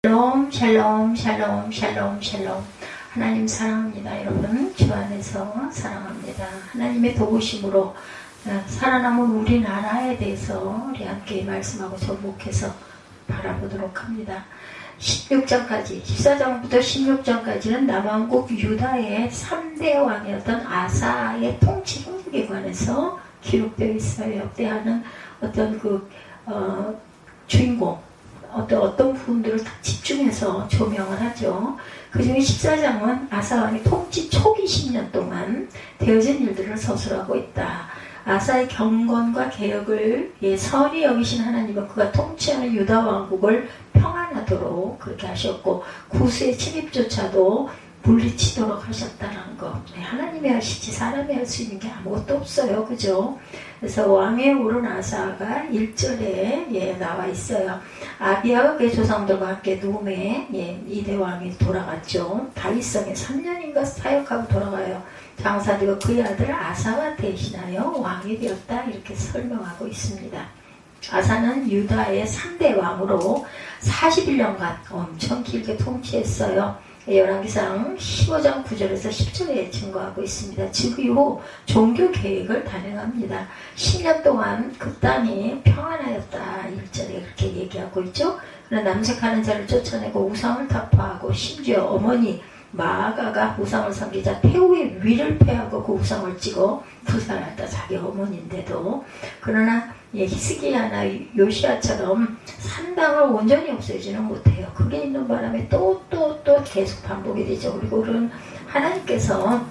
샬롬 샬롬 샬롬 샬롬 샬롬. 하나님 사랑합니다. 여러분 주 안에서 사랑합니다. 하나님의 도우심으로 살아남은 우리나라에 대해서 우리 함께 말씀하고 접목해서 바라보도록 합니다. 16장까지 14장부터 16장까지는 남왕국 유다의 3대 왕이었던 아사의 통치 형국에 관해서 기록되어 있어요. 역대하는 어떤 주인공 어떤 부분들을 다 집중해서 조명을 하죠. 그 중에 14장은 아사왕의 통치 초기 10년 동안 되어진 일들을 서술하고 있다. 아사의 경건과 개혁을 선히 여기신 하나님은 그가 통치하는 유다 왕국을 평안하도록 그렇게 하셨고 구수의 침입조차도 물리치도록 하셨다는 것. 하나님이 하시지 사람이 할 수 있는 게 아무것도 없어요. 그죠? 그래서 왕에 오른 아사가 1절에 나와 있어요. 아비아가 그의 조상들과 함께 누움에 2대 왕이 돌아갔죠. 다윗성에 3년인가 사역하고 돌아가요. 장사되고 그의 아들 아사가 대신하여 왕이 되었다. 이렇게 설명하고 있습니다. 아사는 유다의 3대 왕으로 41년간 엄청 길게 통치했어요. 열왕기상 15장 9절에서 10절에 증거하고 있습니다. 그 이후 종교 계획을 단행합니다. 10년 동안 그 땅이 평안하였다. 1절에 그렇게 얘기하고 있죠. 그러나 남색하는 자를 쫓아내고 우상을 타파하고 심지어 어머니 마아가가 우상을 섬기자 태우의 위를 패하고 그 우상을 찍어 부살했다. 자기 어머니인데도. 그러나 히스기야나 요시야처럼 산당을 온전히 없애지는 못해요. 그게 있는 바람에 또 계속 반복이 되죠. 그리고 그런 하나님께서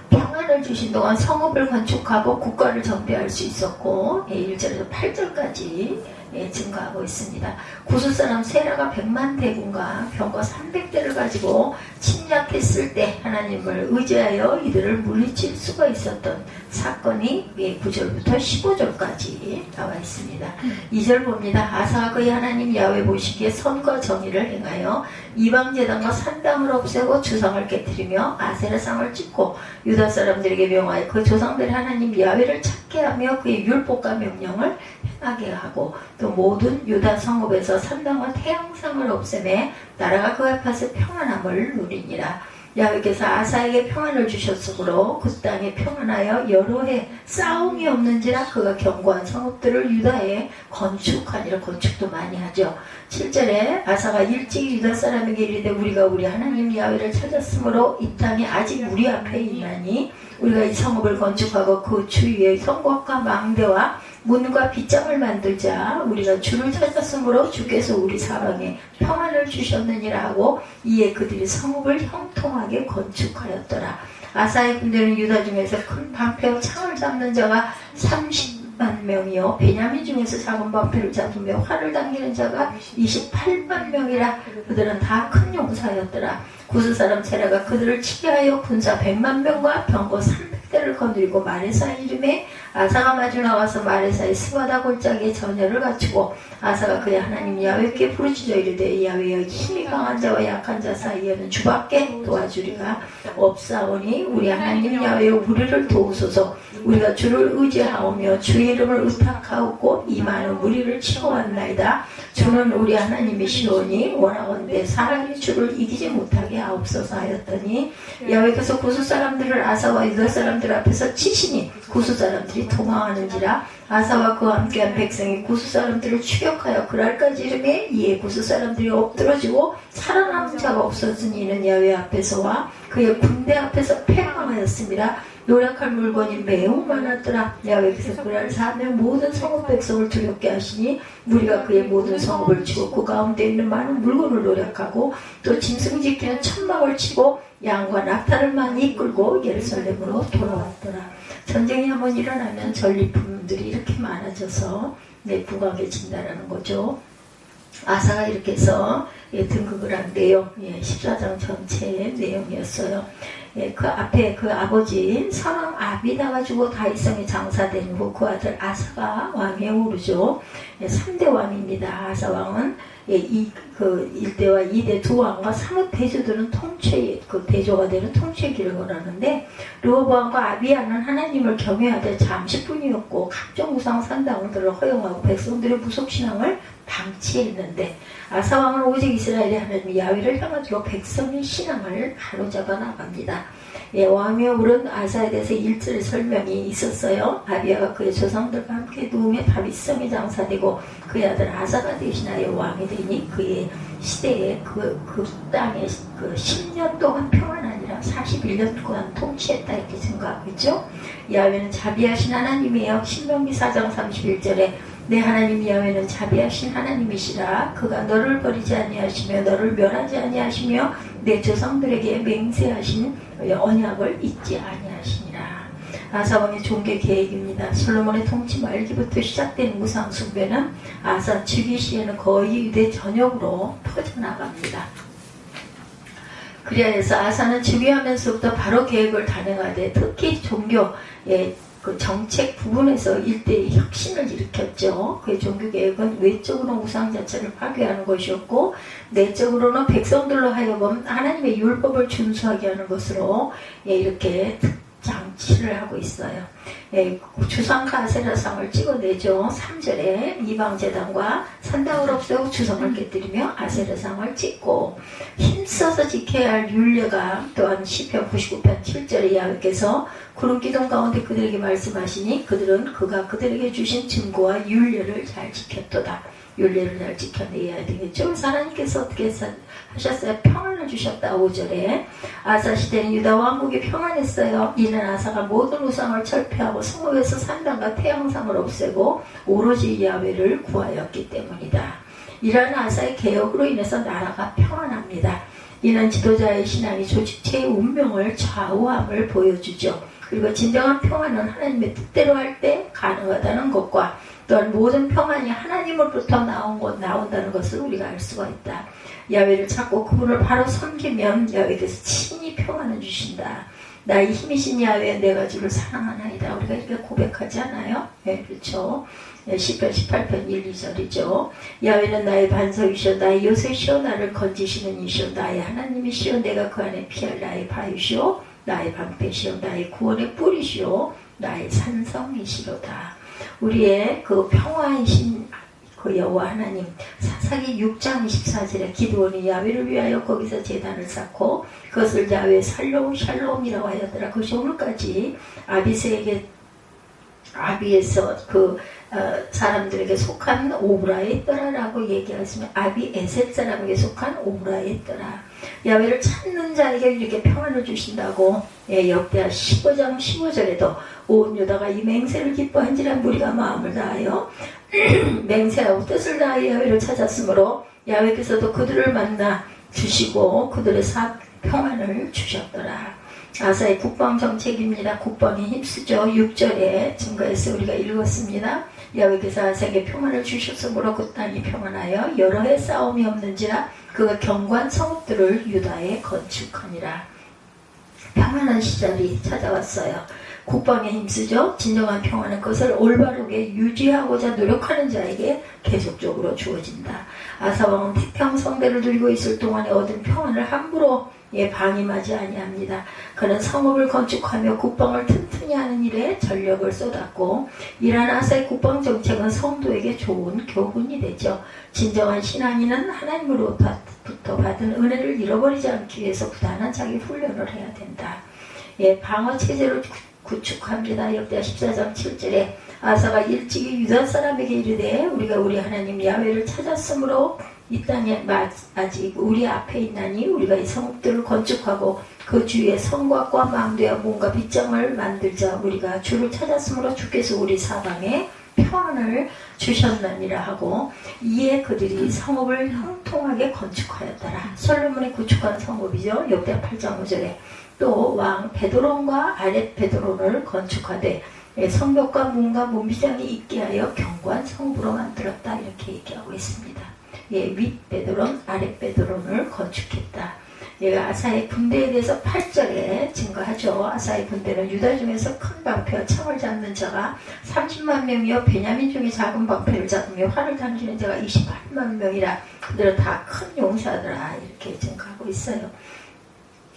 평안을 주신 동안 성읍을 건축하고 국가를 정비할 수 있었고 1절에서 8절까지 증가하고 있습니다. 구스사람 세라가 100만 대군과 병거 300대를 가지고 침략했을 때 하나님을 의지하여 이들을 물리칠 수가 있었던 사건이 9절부터 15절까지 나와 있습니다. 2절 봅니다. 아사가 그의 하나님 야훼 보시기에 선과 정의를 행하여 이방제단과 산당을 없애고 주상을 깨뜨리며 아세라상을 찍고 유다 사람들에게 명하여 그 조상들의 하나님 야훼를 찾게 하며 그의 율법과 명령을 행하게 하고 또 모든 유다 성읍에서 산당과 태양상을 없애매 나라가 그 앞에서 평안함을 누리니라. 야훼께서 아사에게 평안을 주셨으므로 그 땅에 평안하여 여러 해 싸움이 없는지라 그가 견고한 성읍들을 유다에 건축하니라. 건축도 많이 하죠. 7절에 아사가 일찍 유다 사람에게 이르되 우리가 우리 하나님 야훼를 찾았으므로 이 땅이 아직 우리 앞에 있나니 우리가 이 성읍을 건축하고 그 주위에 성곽과 망대와 문과 빗장을 만들자. 우리가 주를 찾았으므로 주께서 우리 사방에 평안을 주셨느니라 하고 이에 그들이 성읍을 형통하게 건축하였더라. 아사의 군대는 유다 중에서 큰 방패와 창을 잡는 자가 30만 명이요 베냐민 중에서 작은 방패를 잡으며 활을 당기는 자가 28만 명이라. 그들은 다 큰 용사였더라. 구스 사람 세라가 그들을 치게 하여 군사 100만 명과 병거 300대를 거느리고 마레사 이름에 아사가 마주 나가서 마레사의 스바다 골짜기에 전열을 갖추고 아사가 그의 하나님 야훼께 부르짖어 이르되 야훼여 힘이 강한 자와 약한 자 사이에는 주밖에 도와주리가 없사오니 우리 하나님 야훼여 우리를 도우소서. 우리가 주를 의지하오며 주의 이름을 의탁하옵고 이 많은 무리를 치고 왔나이다. 주는 우리 하나님이시오니 원하건대 사람이 주를 이기지 못하게 하옵소서 하였더니 야훼께서 구스 사람들을 아사와 유다 사람들 앞에서 치시니 구스 사람들이 도망하는지라. 아사와 그와 함께한 백성이 구스 사람들을 추격하여 그랄까지 이르매 이에 구스 사람들이 엎드러지고 살아남은 자가 없었으니 이는 야훼 앞에서와 그의 군대 앞에서 패망하였습니다. 노력할 물건이 매우 많았더라. 야훼께서 그날 사며 모든 성읍 백성을 두렵게 하시니 우리가 그의 모든 성읍을 치고 그 가운데 있는 많은 물건을 노력하고 또 짐승 지키는 천막을 치고 양과 낙타를 많이 이끌고 예루살렘으로 돌아왔더라. 전쟁이 한번 일어나면 전리품들이 이렇게 많아져서 부강해진다라는 거죠. 아사가 이렇게 해서 등극을 한 내용, 14장 전체의 내용이었어요. 그 앞에 그 아버지 선왕 아비다가 죽어 다윗성에 장사된 후 그 아들 아사가 왕에 오르죠. 3대 왕입니다. 아사 왕은 그 1대와 2대 두 왕과 삼업 대조들은 그 대조가 되는 통치의 기록을 하는데 르호보암과 아비야는 하나님을 경외하되 잠시뿐이었고 각종 우상 산당들을 허용하고 백성들의 무속신앙을 방치했는데 아사 왕은 오직 이스라엘의 하나님 야훼를 향하도록 백성의 신앙을 가로잡아 나갑니다. 예, 왕위에 오른 아사에 대해서 일절 설명이 있었어요. 아비야가 그의 조상들과 함께 누움에 다윗성에 장사되고 그의 아들 아사가 대신하여 왕이 되니 그의 시대에 그 땅에 그 10년 동안 평안 아니라 41년 동안 통치했다 이렇게 증거하고 있죠. 야훼는 자비하신 하나님이에요. 신명기 4장 31절에 내 하나님 야훼는 자비하신 하나님이시라. 그가 너를 버리지 아니하시며 너를 멸하지 아니하시며 내 조상들에게 맹세하신 언약을 잊지 아니하시니라. 아사 왕의 종교 계획입니다. 솔로몬의 통치 말기부터 시작된 우상 숭배는 아사 즉위 시에는 거의 유대 전역으로 퍼져나갑니다. 그리하여서 아사는 즉위하면서부터 바로 계획을 단행하되 특히 종교의 그 정책 부분에서 일대의 혁신을 일으켰죠. 그의 종교개혁은 외적으로는 우상 자체를 파괴하는 것이었고 내적으로는 백성들로 하여금 하나님의 율법을 준수하게 하는 것으로 이렇게 장치를 하고 있어요. 주상과 아세라상을 찍어내죠. 3절에 이방제단과 산당을 없애고 주상을 깨뜨리며 아세라상을 찍고 힘써서 지켜야 할 율례가 또한 시편 99편 7절에 야훼께서 구름 기둥 가운데 그들에게 말씀하시니 그들은 그가 그들에게 주신 증거와 율례를 잘 지켰도다. 율례를 잘 지켜내야 되겠죠. 그래서 하나님께서 어떻게 하셨어요? 평안을 주셨다. 5절에 아사 시대는 유다 왕국이 평안했어요. 이는 아사가 모든 우상을 철폐하고 성읍에서 산당과 태양상을 없애고 오로지 야훼를 구하였기 때문이다. 이러한 아사의 개혁으로 인해서 나라가 평안합니다. 이는 지도자의 신앙이 조직체의 운명을 좌우함을 보여주죠. 그리고 진정한 평안은 하나님의 뜻대로 할 때 가능하다는 것과 또한 모든 평안이 하나님으로부터 나온다는 것을 우리가 알 수가 있다. 야훼를 찾고 그분을 바로 섬기면 야훼께서 친히 평안을 주신다. 나의 힘이신 야훼 내가 주를 사랑하나이다. 우리가 이렇게 고백하지 않아요? 네, 그렇죠. 시편 18편 1, 2절이죠. 야훼는 나의 반석이시오 나의 요새시오 나를 건지시는 이시오 나의 하나님이시오 내가 그 안에 피할 나의 바위시오 나의 방패시오 나의 구원의 뿌리시오 나의 산성이시로다. 우리의 그 평화이신 그 여호와 하나님 사사기 6장 24절에 기드온이 야훼를 위하여 거기서 제단을 쌓고 그것을 야훼 샬롬이라고 하였더라. 그것이 오늘까지 아비에서 그 사람들에게 속한 오브라에 있더라라고 얘기하시면 아비에셋 사람에게 속한 오브라에 있더라. 야훼를 찾는 자에게 이렇게 평안을 주신다고. 역대하 15장 15절에도 온 유다가 이 맹세를 기뻐한지라 무리가 마음을 다하여 맹세하고 뜻을 다하여 야훼를 찾았으므로 야훼께서도 그들을 만나 주시고 그들의 평안을 주셨더라. 아사의 국방정책입니다. 국방에 힘쓰죠. 6절에 증거해서 우리가 읽었습니다. 야훼께서 아사에게 평안을 주셨으므로 그 땅이 평안하여 여러 해 싸움이 없는지라 그가 견고한 성읍들을 유다에 건축하니라. 평안한 시절이 찾아왔어요. 국방에 힘쓰죠. 진정한 평안은 것을 올바르게 유지하고자 노력하는 자에게 계속적으로 주어진다. 아사왕은 태평 성대를 들고 있을 동안에 얻은 평안을 함부로 방임하지 아니합니다. 그는 성읍을 건축하며 국방을 튼튼히 하는 일에 전력을 쏟았고 이러한 아사의 국방 정책은 성도에게 좋은 교훈이 되죠. 진정한 신앙인은 하나님으로부터 받은 은혜를 잃어버리지 않기 위해서 부단한 자기 훈련을 해야 된다. 방어 체제를 구축합니다. 역대하 14장 7절에 아사가 일찍이 유다 사람에게 이르되 우리가 우리 하나님 야훼를 찾았으므로 이 땅에 아직 우리 앞에 있나니 우리가 이 성읍들을 건축하고 그 주위에 성곽과 망대와 문과 빗장을 만들자. 우리가 주를 찾았으므로 주께서 우리 사방에 평안을 주셨느니라 하고 이에 그들이 성읍을 형통하게 건축하였더라. 솔로몬이 구축한 성읍이죠. 역대하 8장 5절에 또 왕 베드론과 아랫 베드론을 건축하되 성벽과 문과 문비장이 있게 하여 견고한 성읍으로 만들었다. 이렇게 얘기하고 있습니다. 윗 베드론, 아랫 베드론을 건축했다. 얘가 아사의 군대에 대해서 8절에 증거하죠. 아사의 군대는 유다 중에서 큰 방패와 창을 잡는 자가 30만 명이요 베냐민 중에 작은 방패를 잡으며 활을 당기는 자가 28만 명이라 그들은 다 큰 용사더라. 이렇게 증거하고 있어요.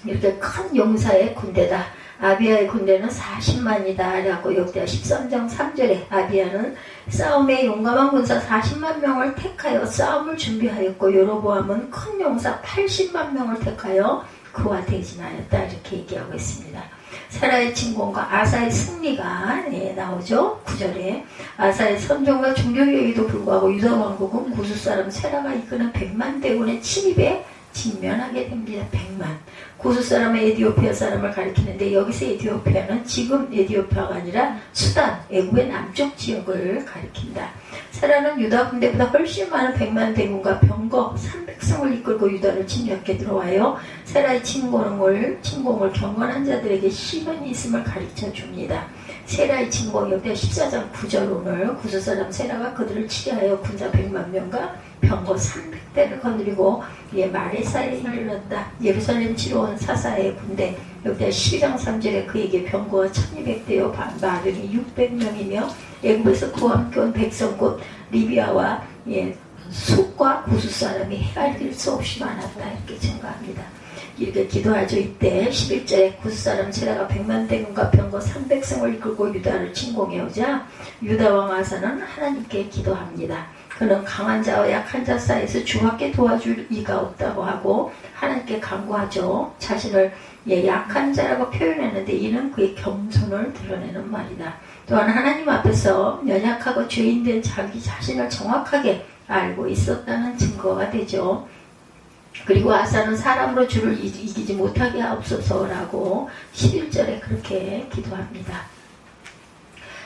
이렇게 큰 용사의 군대다. 아비야의 군대는 40만이다 라고 역대하 13장 3절에 아비야는 싸움에 용감한 군사 40만 명을 택하여 싸움을 준비하였고 여로보암은 큰 용사 80만 명을 택하여 그와 대진하였다 이렇게 얘기하고 있습니다. 세라의 침공과 아사의 승리가 나오죠. 9절에 아사의 선종과 종교개혁에도 불구하고 유다 왕국은 구스 사람 세라가 이끄는 100만 대군의 침입에 직면하게 됩니다. 100만. 구스 사람의 에디오피아 사람을 가리키는데 여기서 에디오피아는 지금 에디오피아가 아니라 수단, 애굽의 남쪽 지역을 가리킨다. 세라는 유다 군대보다 훨씬 많은 100만 대군과 병거 300승을 이끌고 유다를 침략해 들어와요. 세라의 침공을 경건한 자들에게 시련이 있음을 가르쳐 줍니다. 세라의 침공 역대 14장 9절 오늘 구스 사람 세라가 그들을 치하여 군사 100만 명과 병거 300대를 거느리고 마레사에 이르렀다. 예루살렘 치러 온 사사의 군대 역대 12장 3절에 그에게 병거가 1200대요 마병이 600명이며 애굽에서 그와 함께 온 백성 곧 리비아와 숫과 구스 사람이 헤아릴 수 없이 많았다 이렇게 증거합니다. 이렇게 기도하죠. 이때 11절에 구스 사람 세라가 100만 대군과 병거 300승을 이끌고 유다를 침공해오자 유다 왕 아사는 하나님께 기도합니다. 그는 강한 자와 약한 자 사이에서 주밖에 도와줄 이가 없다고 하고 하나님께 간구하죠. 자신을 약한 자라고 표현했는데 이는 그의 겸손을 드러내는 말이다. 또한 하나님 앞에서 연약하고 죄인된 자기 자신을 정확하게 알고 있었다는 증거가 되죠. 그리고 아사는 사람으로 주를 이기지 못하게 하옵소서라고 11절에 그렇게 기도합니다.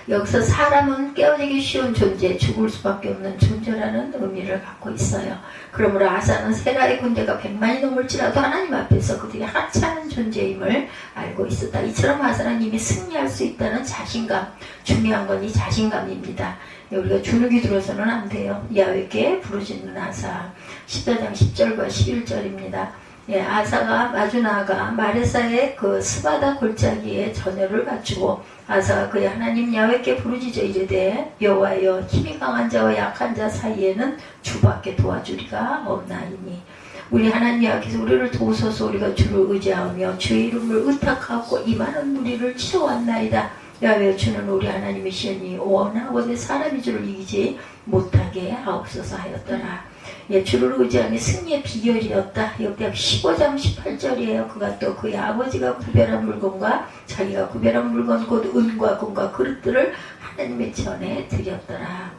여기서 사람은 깨어지기 쉬운 존재, 죽을 수밖에 없는 존재라는 의미를 갖고 있어요. 그러므로 아사는 세라의 군대가 100만이 넘을지라도 하나님 앞에서 그들이 하찮은 존재임을 알고 있었다. 이처럼 아사는 이미 승리할 수 있다는 자신감, 중요한 건 이 자신감입니다. 우리가 주눅이 들어서는 안 돼요. 야훼께 부르짖는 아사 14장 10절과 11절입니다. 아사가 마주 나아가 마레사의 그 스바다 골짜기에 전열을 갖추고 아사가 그의 하나님 야훼께 부르짖어 이르되 여호와여 힘이 강한 자와 약한 자 사이에는 주밖에 도와주리가 없나이니 우리 하나님 여호와께서 우리를 도우소서. 우리가 주를 의지하며 주의 이름을 의탁하고 이 많은 무리를 치러왔나이다. 야훼 주는 우리 하나님이시니 원하오되 사람이 주를 이기지 못하게 하옵소서 하였더라. 주를 의지함이 승리의 비결이었다. 역대하 15장 18절이에요. 그가 또 그의 아버지가 구별한 물건과 자기가 구별한 물건 곧 은과 금과 그릇들을 하나님의 전에 드렸더라.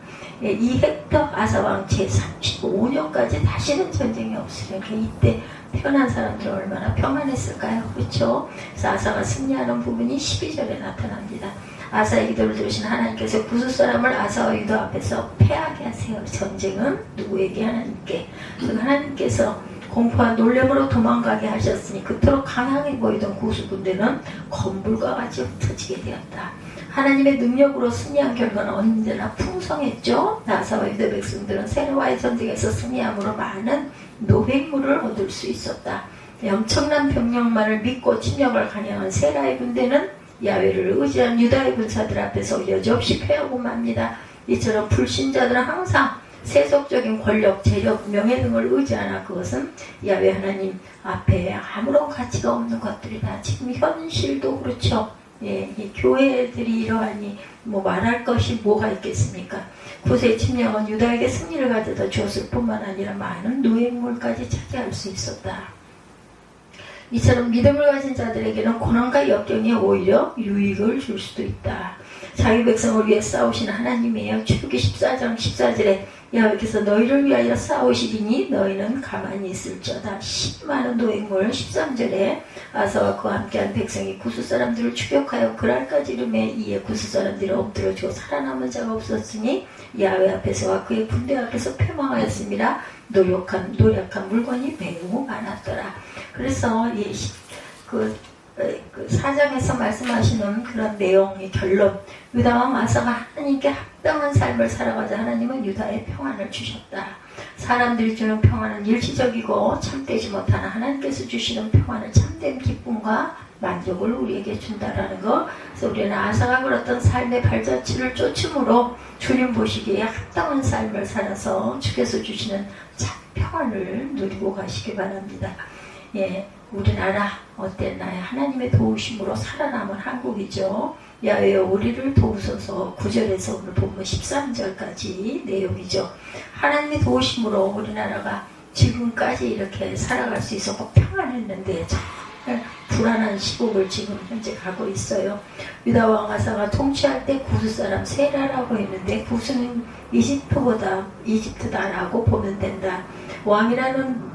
이 헥터 아사왕 제35년까지 다시는 전쟁이 없으려니까 이때 편한 사람들은 얼마나 평안했을까요? 그렇죠? 그래서 아사가 승리하는 부분이 12절에 나타납니다. 아사의 기도를 들으신 하나님께서 구스 사람을 아사와 유다 앞에서 패하게 하세요. 전쟁은 누구에게? 하나님께. 그 하나님께서 공포와 놀림으로 도망가게 하셨으니 그토록 강하게 보이던 구스 군대는 건불과 같이 흩어지게 되었다. 하나님의 능력으로 승리한 결과는 언제나 풍성했죠. 아사와 유다 백성들은 세라와의 전쟁에서 승리함으로 많은 노획물을 얻을 수 있었다. 엄청난 병력만을 믿고 침략을 감행한 세라의 군대는 야훼를 의지한 유다의 군사들 앞에서 여지없이 패하고 맙니다. 이처럼 불신자들은 항상 세속적인 권력, 재력, 명예 등을 의지하나 그것은 야훼 하나님 앞에 아무런 가치가 없는 것들이다. 지금 현실도 그렇죠. 이 교회들이 이러하니 말할 것이 뭐가 있겠습니까? 구세의 침략은 유다에게 승리를 가져다 주었을 뿐만 아니라 많은 노획물까지 차지할 수 있었다. 이처럼 믿음을 가진 자들에게는 고난과 역경이 오히려 유익을 줄 수도 있다. 자기 백성을 위해 싸우시는 하나님이에요. 출애굽기 14장 14절에 야훼께서 너희를 위하여 싸우시리니 너희는 가만히 있을지어다. 10만원 노획물 13절에 아사와 그와 함께한 백성이 구스 사람들을 추격하여 그랄까지 이름에 이에 구스 사람들이 엎드려 주어 살아남은 자가 없었으니 야훼 앞에서와 그의 군대 앞에서 패망하였습니다. 노력한 물건이 매우 많았더라. 그래서 그 사장에서 말씀하시는 그런 내용의 결론, 유다왕 아사가 하나님께 합당한 삶을 살아가자 하나님은 유다에 평안을 주셨다. 사람들이 주는 평안은 일시적이고 참되지 못하는 하나님께서 주시는 평안은 참된 기쁨과 만족을 우리에게 준다라는 거. 그래서 우리는 아사가 걸었던 삶의 발자취를 쫓음으로 주님 보시기에 합당한 삶을 살아서 주께서 주시는 참 평안을 누리고 가시기 바랍니다. 우리나라 어땠나요? 하나님의 도우심으로 살아남은 한국이죠. 야외여 우리를 도우소서. 9절에서 오늘 보면 13절까지 내용이죠. 하나님의 도우심으로 우리나라가 지금까지 이렇게 살아갈 수 있었고 평안했는데 정말 불안한 시국을 지금 현재 가고 있어요. 유다 왕 아사가 통치할 때 구스 사람 세라라고 했는데 구스는 이집트다라고 보면 된다. 왕이라는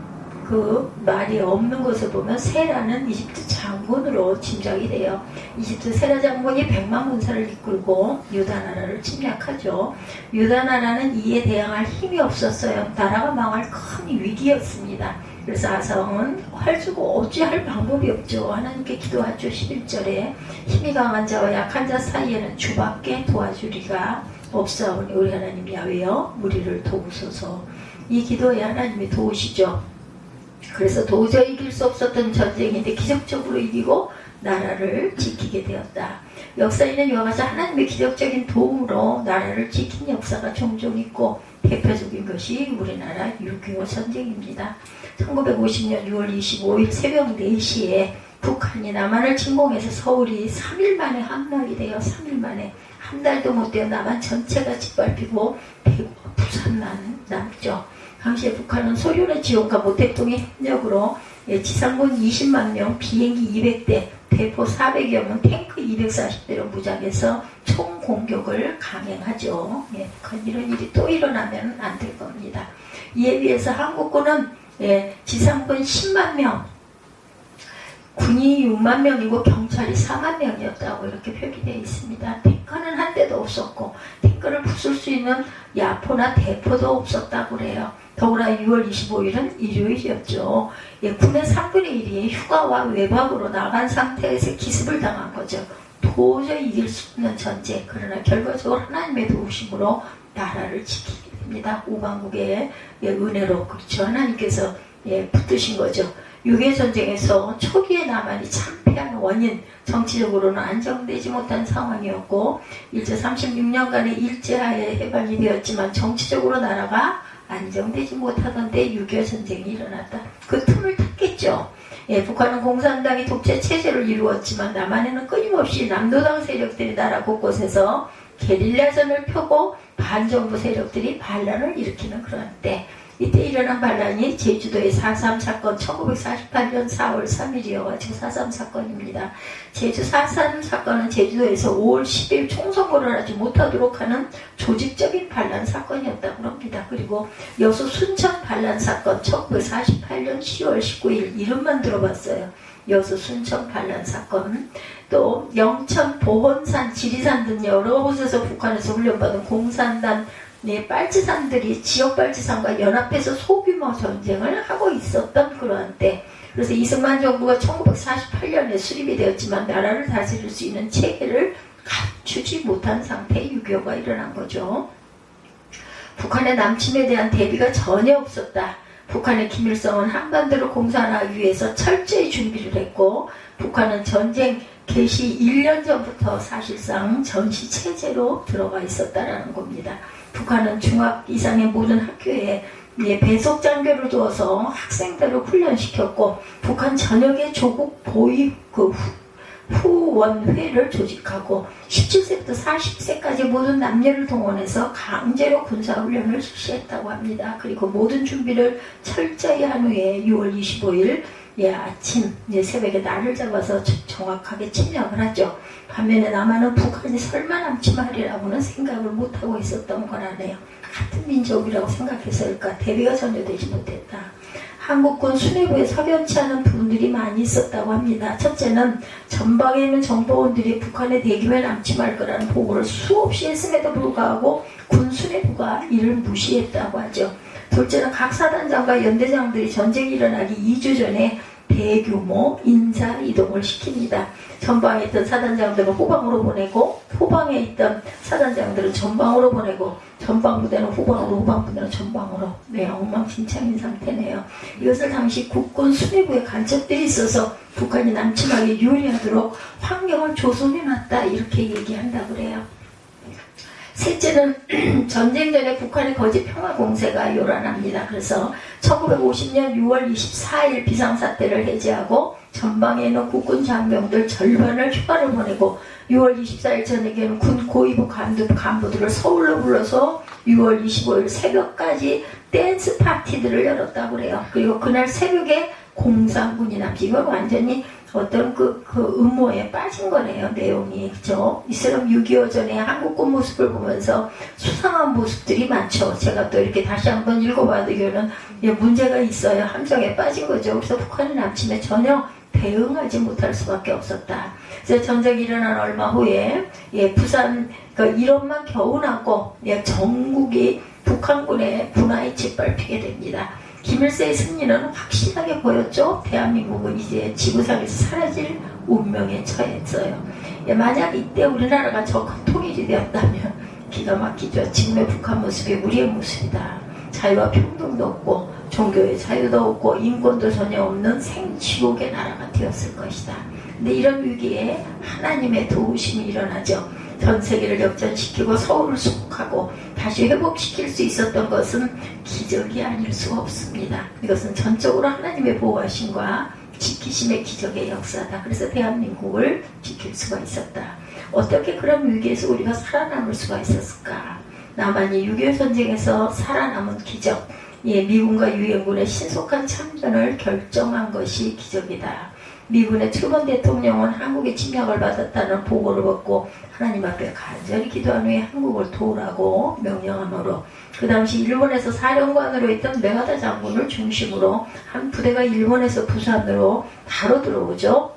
그 말이 없는 것을 보면 세라는 이집트 장군으로 짐작이 돼요. 이집트 세라 장군이 100만 군사를 이끌고 유다 나라를 침략하죠. 유다 나라는 이에 대항할 힘이 없었어요. 나라가 망할 큰 위기였습니다. 그래서 아사왕은 활주고 어찌할 방법이 없죠. 하나님께 기도하죠. 11절에 힘이 강한 자와 약한 자 사이에는 주밖에 도와주리가 없사오니 우리 하나님 야외여 우리를 도우소서. 이 기도에 하나님이 도우시죠. 그래서 도저히 이길 수 없었던 전쟁인데 기적적으로 이기고 나라를 지키게 되었다. 역사에는 이와 같이 하나님의 기적적인 도움으로 나라를 지킨 역사가 종종 있고 대표적인 것이 우리나라 6.25 전쟁입니다. 1950년 6월 25일 새벽 4시에 북한이 남한을 침공해서 서울이 3일 만에 함락이 돼요. 3일 만에. 한 달도 못 돼요. 남한 전체가 짓밟히고 부산만 남죠. 당시에 북한은 소련의 지원과 모택동의 협력으로 지상군 20만 명, 비행기 200대, 대포 400여 명, 탱크 240대로 무장해서 총공격을 강행하죠. 북한 이런 일이 또 일어나면 안 될 겁니다. 이에 비해서 한국군은 지상군 10만 명, 군이 6만 명이고 경찰이 4만 명이었다고 이렇게 표기되어 있습니다. 탱크는 한 대도 없었고 탱크를 부술 수 있는 야포나 대포도 없었다고 그래요. 더구나 6월 25일은 일요일이었죠. 군의 3분의 1이 휴가와 외박으로 나간 상태에서 기습을 당한 거죠. 도저히 이길 수 없는 전쟁. 그러나 결과적으로 하나님의 도우심으로 나라를 지키게 됩니다. 우방국의 은혜로. 그렇죠. 하나님께서 붙드신 거죠. 6.25 전쟁에서 초기에 남한이 참패한 원인, 정치적으로는 안정되지 못한 상황이었고 일제 36년간의 일제하에 해방이 되었지만 정치적으로 나라가 안정되지 못하던 데 6.25 전쟁이 일어났다. 그 틈을 탔겠죠. 북한은 공산당이 독재 체제를 이루었지만 남한에는 끊임없이 남노당 세력들이 나라 곳곳에서 게릴라전을 펴고 반정부 세력들이 반란을 일으키는 그런 때, 이때 일어난 반란이 제주도의 4.3 사건, 1948년 4월 3일이어가지고 4.3 사건입니다. 제주 4.3 사건은 제주도에서 5월 10일 총선거를 하지 못하도록 하는 조직적인 반란 사건이었다고 합니다. 그리고 여수 순천 반란 사건, 1948년 10월 19일, 이름만 들어봤어요. 여수 순천 반란 사건, 또 영천, 보건산, 지리산 등 여러 곳에서 북한에서 훈련받은 공산당 빨치산들이 지역 빨치산과 연합해서 소규모 전쟁을 하고 있었던 그러한 때, 그래서 이승만 정부가 1948년에 수립이 되었지만 나라를 다스릴 수 있는 체계를 갖추지 못한 상태의 6.25가 일어난 거죠. 북한의 남침에 대한 대비가 전혀 없었다. 북한의 김일성은 한반도를 공산화하기 위해서 철저히 준비를 했고, 북한은 전쟁 개시 1년 전부터 사실상 전시체제로 들어가 있었다라는 겁니다. 북한은 중학 이상의 모든 학교에 배속 장교를 두어서 학생들을 훈련시켰고, 북한 전역에 조국 보위 후원회를 조직하고 17세부터 40세까지 모든 남녀를 동원해서 강제로 군사훈련을 실시했다고 합니다. 그리고 모든 준비를 철저히 한 후에 6월 25일 아침 새벽에 날을 잡아서 정확하게 침략을 하죠. 반면에 남한은 북한이 설마 남침하리라고는 생각을 못하고 있었던 거라네요. 같은 민족이라고 생각해서일까, 대비가 전혀 되지 못했다. 한국군 수뇌부에 석연치 않은 부분들이 많이 있었다고 합니다. 첫째는 전방에 있는 정보원들이 북한의 대규모 남침할 거라는 보고를 수없이 했음에도 불구하고 군 수뇌부가 이를 무시했다고 하죠. 둘째는 각 사단장과 연대장들이 전쟁이 일어나기 2주 전에 대규모 인사 이동을 시킵니다. 전방에 있던 사단장들은 후방으로 보내고, 후방에 있던 사단장들은 전방으로 보내고, 전방 부대는 후방으로, 후방 부대는 전방으로. 엉망진창인 상태네요. 이것을 당시 국군 수뇌부의 간첩들이 있어서 북한이 남침하기 유리하도록 환경을 조성해놨다, 이렇게 얘기한다고 그래요. 셋째는 전쟁 전에 북한의 거짓 평화 공세가 요란합니다. 그래서 1950년 6월 24일 비상사태를 해제하고 전방에 있는 국군 장병들 절반을 휴가를 보내고 6월 24일 저녁에는 군 고위부 간부들을 서울로 불러서 6월 25일 새벽까지 댄스 파티들을 열었다고 그래요. 그리고 그날 새벽에 공산군이 남지, 이건 완전히 어떤 그 음모에 빠진 거네요, 내용이. 그죠? 이스라엘 6.25 전에 한국군 모습을 보면서 수상한 모습들이 많죠. 제가 또 이렇게 다시 한번 읽어봐도 이거는 문제가 있어요. 함정에 빠진 거죠. 그래서 북한의 남침에 전혀 대응하지 못할 수밖에 없었다. 그래서 전쟁이 일어난 얼마 후에 부산 이론만 겨우 나고 전국이 북한군의 분화에 짓밟히게 됩니다. 김일성의 승리는 확실하게 보였죠. 대한민국은 이제 지구상에서 사라질 운명에 처했어요. 만약 이때 우리나라가 저 큰 통일이 되었다면 기가 막히죠. 지금의 북한 모습이 우리의 모습이다. 자유와 평등도 없고 종교의 자유도 없고 인권도 전혀 없는 생지옥의 나라가 되었을 것이다. 근데 이런 위기에 하나님의 도우심이 일어나죠. 전 세계를 역전시키고 서울을 수복하고 다시 회복시킬 수 있었던 것은 기적이 아닐 수가 없습니다. 이것은 전적으로 하나님의 보호하심과 지키심의 기적의 역사다. 그래서 대한민국을 지킬 수가 있었다. 어떻게 그런 위기에서 우리가 살아남을 수가 있었을까? 남한이 6.25 전쟁에서 살아남은 기적, 미군과 유엔군의 신속한 참전을 결정한 것이 기적이다. 미군의 트루먼 대통령은 한국의 침략을 받았다는 보고를 받고 하나님 앞에 간절히 기도한 후에 한국을 도우라고 명령함으로, 그 당시 일본에서 사령관으로 있던 메가다 장군을 중심으로 한 부대가 일본에서 부산으로 바로 들어오죠.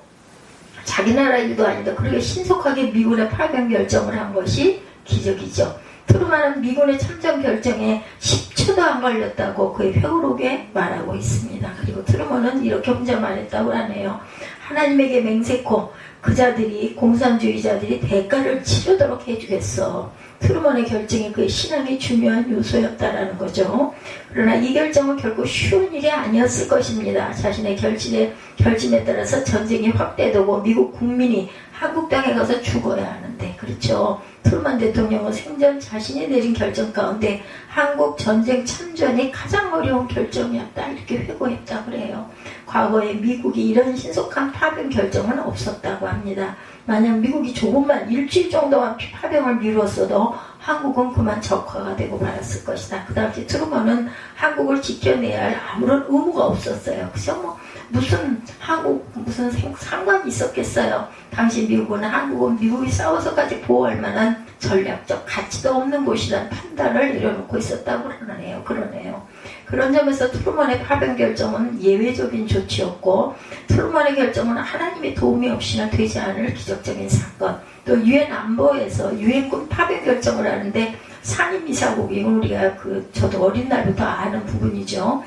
자기 나라 일도 아닌데 그렇게 신속하게 미군의 파병 결정을 한 것이 기적이죠. 트루먼은 미군의 참전 결정에 10초도 안 걸렸다고 그의 회고록에 말하고 있습니다. 그리고 트루먼은 이렇게 혼자 말했다고 하네요. 하나님에게 맹세코 그 자들이, 공산주의자들이 대가를 치르도록 해주겠어. 트루먼의 결정이 그의 신앙의 중요한 요소였다라는 거죠. 그러나 이 결정은 결코 쉬운 일이 아니었을 것입니다. 자신의 결심에 따라서 전쟁이 확대되고 미국 국민이 한국 땅에 가서 죽어야 하는데, 그렇죠. 트루먼 대통령은 생전 자신이 내린 결정 가운데 한국 전쟁 참전이 가장 어려운 결정이었다, 이렇게 회고했다고 그래요. 과거에 미국이 이런 신속한 파병 결정은 없었다고 합니다. 만약 미국이 조금만 일주일 정도만 파병을 미뤘어도 한국은 그만 적화가 되고 말았을 것이다. 그 당시 트루먼은 한국을 지켜내야 할 아무런 의무가 없었어요. 그래서 무슨 상관이 있었겠어요. 당시 미국은 한국은 미국이 싸워서까지 보호할 만한 전략적 가치도 없는 곳이라는 판단을 내려놓고 있었다고 그러네요. 그런 점에서 트루먼의 파병 결정은 예외적인 조치였고, 트루먼의 결정은 하나님의 도움이 없이는 되지 않을 기적적인 사건. 또 유엔 안보에서 유엔군 파병 결정을 하는데 상임이사국, 이건 우리가 저도 어린 날부터 아는 부분이죠.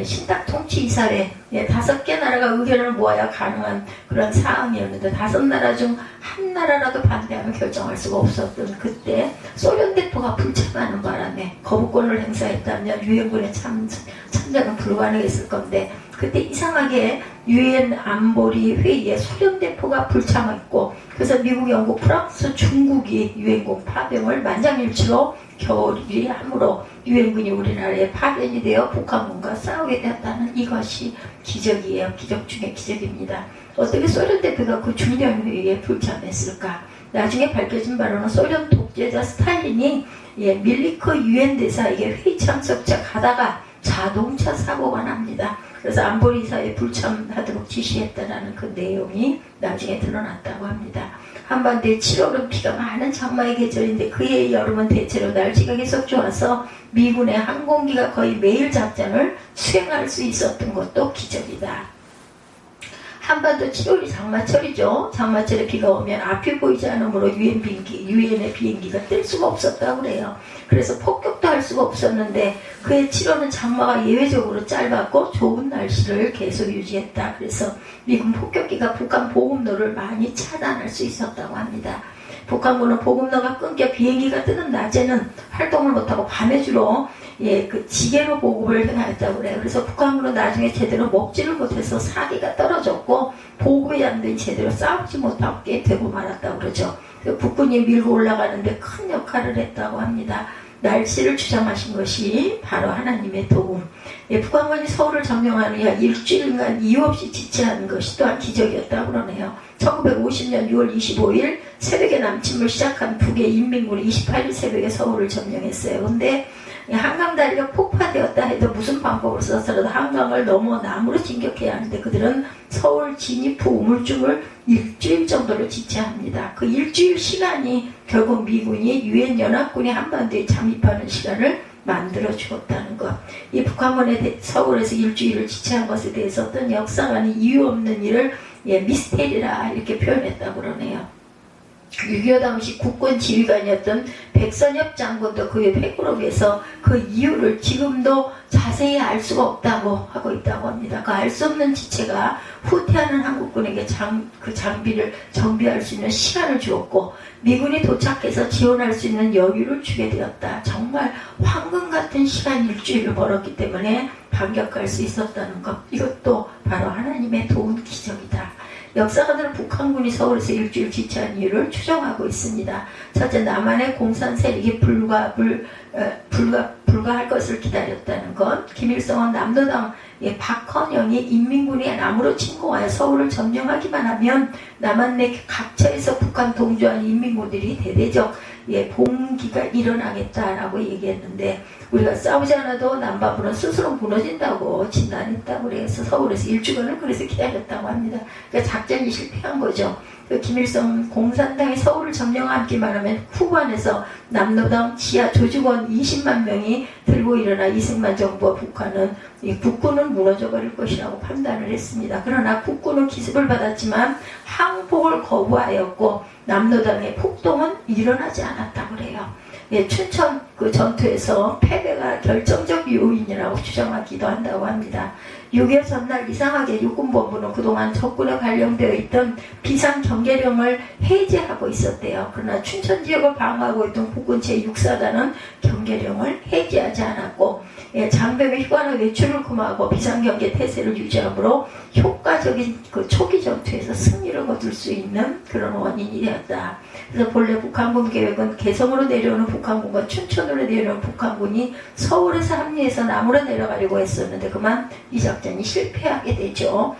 신탁 통치 이사회 5개 나라가 의견을 모아야 가능한 그런 사항이었는데 5나라 중 한 나라라도 반대하면 결정할 수가 없었던 그때 소련 대표가 불참하는 바람에 거부권을 행사했다면 유엔군의 참전은 불가능했을 건데, 그때 이상하게 유엔 안보리 회의에 소련 대표가 불참했고, 그래서 미국, 영국, 프랑스, 중국이 유엔군 파병을 만장일치로 겨울이 함으로 유엔군이 우리나라에 파견이 되어 북한군과 싸우게 되었다는 이것이 기적이에요. 기적 중에 기적입니다. 어떻게 소련 대표가 그 중요한 회의에 불참했을까? 나중에 밝혀진 바로는 소련 독재자 스탈린이 밀리크 유엔 대사에게 회의 참석자 가다가 자동차 사고가 납니다. 그래서 안보리사에 불참하도록 지시했다라는 그 내용이 나중에 드러났다고 합니다. 한반도의 7월은 비가 많은 장마의 계절인데 그해의 여름은 대체로 날씨가 계속 좋아서 미군의 항공기가 거의 매일 작전을 수행할 수 있었던 것도 기적이다. 한반도 7월이 장마철이죠. 장마철에 비가 오면 앞이 보이지 않으므로 유엔의 비행기가 뜰 수가 없었다고 그래요. 그래서 폭격도 할 수가 없었는데 그해 7월은 장마가 예외적으로 짧았고 좋은 날씨를 계속 유지했다. 그래서 미군 폭격기가 북한 보급로를 많이 차단할 수 있었다고 합니다. 북한군은 보급로가 끊겨 비행기가 뜨는 낮에는 활동을 못하고 밤에 주로 그 지게로 보급을 행하였다고 그래요. 그래서 북한군은 나중에 제대로 먹지를 못해서 사기가 떨어졌고 보급이 안 된 제대로 싸우지 못하게 되고 말았다고 그러죠. 북군이 밀고 올라가는데 큰 역할을 했다고 합니다. 날씨를 주장하신 것이 바로 하나님의 도움. 북한군이 서울을 점령하는 약 일주일간 이유 없이 지체하는 것이 또한 기적이었다고 그러네요. 1950년 6월 25일 새벽에 남침을 시작한 북의 인민군이 28일 새벽에 서울을 점령했어요. 근데 한강다리가 폭파되었다 해도 무슨 방법을 써서라도 한강을 넘어 남으로 진격해야 하는데 그들은 서울 진입 후 우물쭈물 일주일 정도를 지체합니다. 그 일주일 시간이 결국 미군이 유엔 연합군이 한반도에 잠입하는 시간을 만들어 주었다는 것. 이 북한군의 서울에서 일주일을 지체한 것에 대해서 어떤 역사관이 이유 없는 일을 미스테리라 이렇게 표현했다고 그러네요. 6.25 당시 국군 지휘관이었던 백선엽 장군도 그의 회고록에서 그 이유를 지금도 자세히 알 수가 없다고 하고 있다고 합니다. 그 알 수 없는 지체가 후퇴하는 한국군에게 그 장비를 정비할 수 있는 시간을 주었고 미군이 도착해서 지원할 수 있는 여유를 주게 되었다. 정말 황금 같은 시간 일주일을 벌었기 때문에 반격할 수 있었다는 것. 이것도 바로 하나님의 도운 기적이다. 역사가들은 북한군이 서울에서 일주일 지체한 이유를 추정하고 있습니다. 첫째, 남한의 공산 세력이 불가할 것을 기다렸다는 것. 김일성은 남로당 박헌영이 인민군이 남으로 침공하여 서울을 점령하기만 하면 남한 내 각처에서 북한 동조한 인민군들이 대대적 봉기가 일어나겠다라고 얘기했는데 우리가 싸우지 않아도 남반부는 스스로 무너진다고 진단했다고 그래서 서울에서 일주간을 그래서 기다렸다고 합니다. 그러니까 작전이 실패한 거죠. 김일성 공산당이 서울을 점령하기만 하면 후반에서 남로당 지하 조직원 20만 명이 들고 일어나 이승만 정부와 북한은 이 국군은 무너져버릴 것이라고 판단을 했습니다. 그러나 국군은 기습을 받았지만 항복을 거부하였고 남로당의 폭동은 일어나지 않았다고 그래요. 춘천 그 전투에서 패배가 결정적 요인이라고 추정하기도 한다고 합니다. 6.25 전날 이상하게 육군본부는 그동안 적군에 발령되어 있던 비상경계령을 해제하고 있었대요. 그러나 춘천 지역을 방어하고 있던 국군 제6사단은 경계령을 해제하지 않았고 장병의 휴가나 외출을 금하고 비상경계 태세를 유지하므로 효과적인 그 초기 전투에서 승리를 거둘 수 있는 그런 원인이 되었다. 그래서 본래 북한군 계획은 개성으로 내려오는 북한군과 춘천으로 내려오는 북한군이 서울에서 합류해서 남으로 내려가려고 했었는데 그만 이 작전이 실패하게 되죠.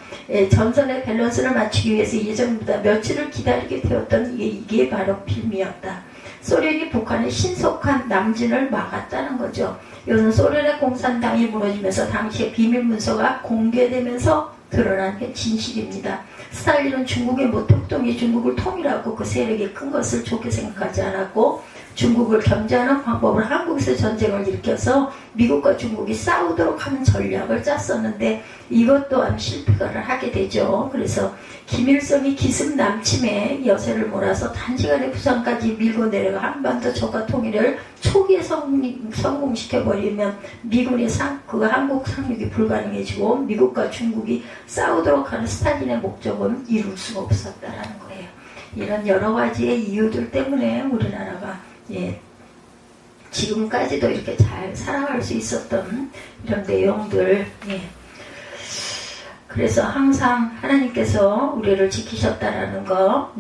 전선의 밸런스를 맞추기 위해서 예정보다 며칠을 기다리게 되었던 이게 바로 빌미였다. 소련이 북한의 신속한 남진을 막았다는 거죠. 이것은 소련의 공산당이 무너지면서 당시의 비밀문서가 공개되면서 드러난 게 진실입니다. 스탈린은 중국의 모택동이 중국을 통일하고 그 세력이 큰 것을 좋게 생각하지 않았고 중국을 견제하는 방법을 한국에서 전쟁을 일으켜서 미국과 중국이 싸우도록 하는 전략을 짰었는데 이것 또한 실패를 하게 되죠. 그래서 김일성이 기습 남침에 여세를 몰아서 단시간에 부산까지 밀고 내려가 한반도 적화 통일을 초기에 성공시켜버리면 미군의 그 한국 상륙이 불가능해지고 미국과 중국이 싸우도록 하는 스탈린의 목적은 이룰 수가 없었다라는 거예요. 이런 여러 가지의 이유들 때문에 우리나라가 지금까지도 이렇게 잘 살아갈 수 있었던 이런 내용들. 그래서 항상 하나님께서 우리를 지키셨다라는 거,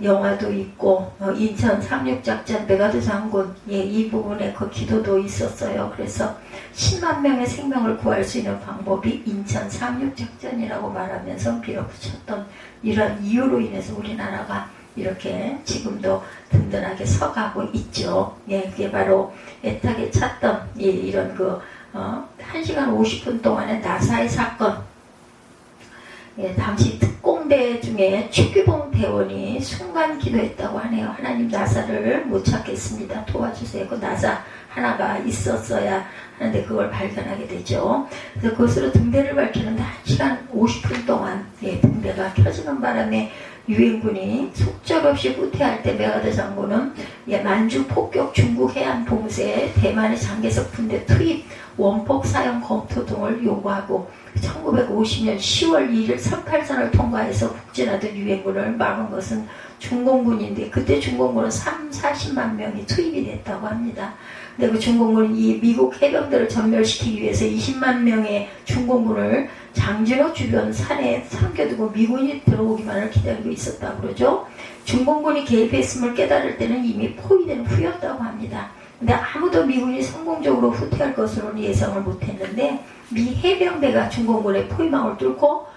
영화도 있고, 인천 상륙작전 메가드 장군, 이 부분에 그 기도도 있었어요. 그래서 10만 명의 생명을 구할 수 있는 방법이 인천 상륙작전이라고 말하면서 밀어붙였던 이런 이유로 인해서 우리나라가 이렇게 지금도 든든하게 서가고 있죠. 그게 바로 애타게 찾던 이런 1시간 50분 동안의 나사의 사건. 당시 특공대 중에 최규봉 대원이 순간 기도했다고 하네요. 하나님 나사를 못 찾겠습니다. 도와주세요. 그 나사 하나가 있었어야 하는데 그걸 발견하게 되죠. 그래서 그것으로 등대를 밝히는데 1시간 50분 동안 등대가 켜지는 바람에 유엔군이 속절없이 후퇴할 때 메가드 장군은 만주 폭격 중국 해안 봉쇄 대만의 장개석 군대 투입 원폭 사용 검토 등을 요구하고 1950년 10월 2일 38선을 통과해서 북진하던 유엔군을 막은 것은 중공군인데 그때 중공군은 40만 명이 투입이 됐다고 합니다. 근데 그 중공군은 이 미국 해병대를 전멸시키기 위해서 20만 명의 중공군을 장진호 주변 산에 삼겨두고 미군이 들어오기만을 기다리고 있었다고 그러죠. 중공군이 개입했음을 깨달을 때는 이미 포위된 후였다고 합니다. 근데 아무도 미군이 성공적으로 후퇴할 것으로는 예상을 못했는데 미 해병대가 중공군의 포위망을 뚫고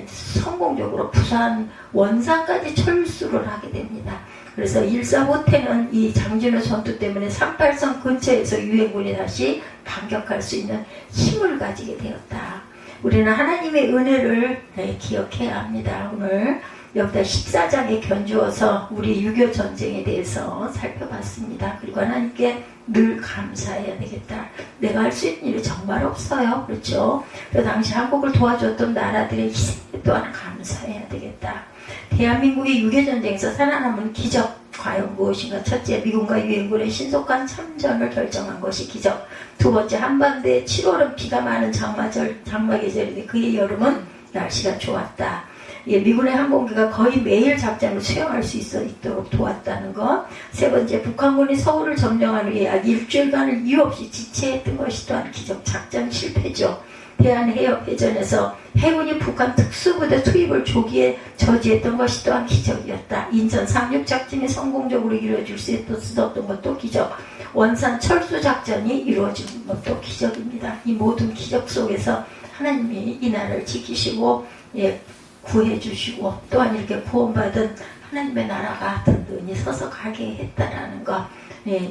성공적으로 부산 원산까지 철수를 하게 됩니다. 그래서 일사후퇴는 이 장진호 전투 때문에 38선 근처에서 유해군이 다시 반격할 수 있는 힘을 가지게 되었다. 우리는 하나님의 은혜를 기억해야 합니다. 오늘 역대 14장에 견주어서 우리 6.25 전쟁에 대해서 살펴봤습니다. 그리고 하나님께 늘 감사해야 되겠다. 내가 할 수 있는 일이 정말 없어요. 그렇죠? 그래서 당시 한국을 도와줬던 나라들의 희생 또한 감사해야 되겠다. 대한민국이 6.25 전쟁에서 살아남은 기적 과연 무엇인가? 첫째, 미군과 유엔군의 신속한 참전을 결정한 것이 기적. 두 번째, 한반도의 7월은 비가 많은 장마 계절인데 그의 여름은 날씨가 좋았다. 미군의 항공기가 거의 매일 작전을 수행할 수 있도록 도왔다는 것. 세 번째, 북한군이 서울을 점령한 후에 약 일주일간을 이유 없이 지체했던 것이 또한 기적. 작전 실패죠. 대한해협해전에서 해군이 북한 특수부대 투입을 조기에 저지했던 것이 또한 기적이었다. 인천 상륙작전이 성공적으로 이루어질 수 있었던 것도 기적. 원산 철수작전이 이루어진 것도 기적입니다. 이 모든 기적 속에서 하나님이 이 나라를 지키시고 구해주시고 또한 이렇게 구원받은 하나님의 나라가 든든히 서서 가게 했다라는 것.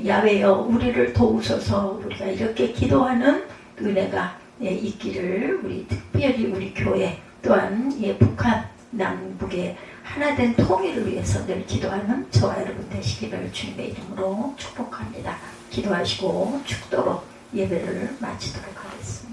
야훼여 우리를 도우소서. 우리가 이렇게 기도하는 은혜가 있기를 우리 특별히 우리 교회 또한 북한 남북의 하나된 통일을 위해서 늘 기도하는 저와 여러분 되시기를 주님의 이름으로 축복합니다. 기도하시고 축도로 예배를 마치도록 하겠습니다.